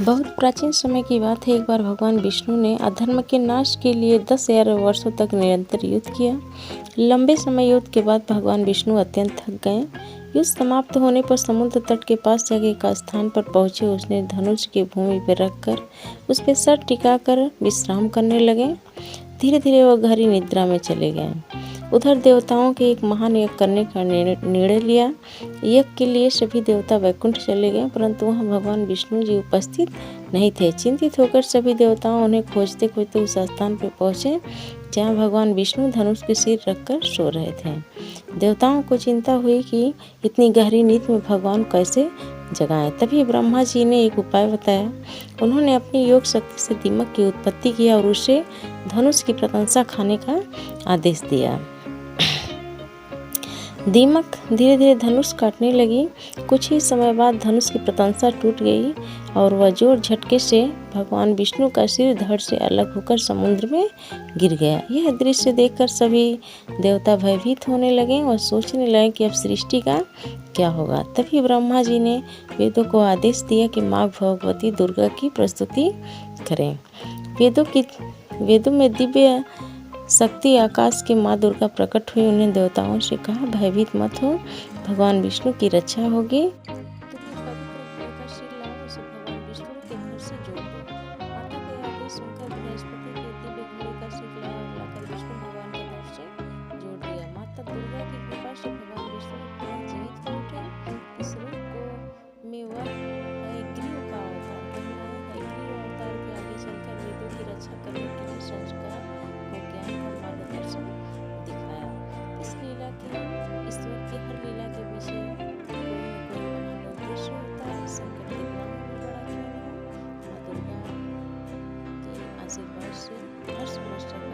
बहुत प्राचीन समय की बात है। एक बार भगवान विष्णु ने अधर्म के नाश के लिए 10,000 वर्षों तक निरंतर युद्ध किया। लंबे समय युद्ध के बाद भगवान विष्णु अत्यंत थक गए। युद्ध समाप्त होने पर समुद्र तट के पास जगह का स्थान पर पहुंचे उसने धनुष की भूमि पर रखकर उस पर सर टिकाकर विश्राम करने लगे। धीरे धीरे वह गहरी निद्रा में चले गए। उधर देवताओं के एक महान यज्ञ करने का निर्णय लिया। यज्ञ के लिए सभी देवता वैकुंठ चले गए, परंतु वहां भगवान विष्णु जी उपस्थित नहीं थे। चिंतित होकर सभी देवताओं उन्हें खोजते खोजते उस स्थान पर पहुंचे जहां भगवान विष्णु धनुष के सिर रखकर सो रहे थे। देवताओं को चिंता हुई कि इतनी गहरी नींद में भगवान कैसे जगाएं। तभी ब्रह्मा जी ने एक उपाय बताया। उन्होंने अपनी योग शक्ति से दीमक की उत्पत्ति किया और उसे धनुष की प्रशंसा खाने का आदेश दिया। दीमक धीरे धीरे धनुष काटने लगी। कुछ ही समय बाद धनुष की प्रशंसा टूट गई और वह जोर झटके से भगवान विष्णु का सिर धड़ से अलग होकर समुद्र में गिर गया। यह दृश्य देखकर सभी देवता भयभीत होने लगे और सोचने लगे कि अब सृष्टि का क्या होगा। तभी ब्रह्मा जी ने वेदों को आदेश दिया कि माँ भगवती दुर्गा की प्रस्तुति करें। वेदों में दिव्य शक्ति आकाश की माँ दुर्गा प्रकट हुई। उन्हें देवताओं से कहा, भयभीत मत हो, भगवान विष्णु की रक्षा होगी। आशीर्वाद से हर समस्या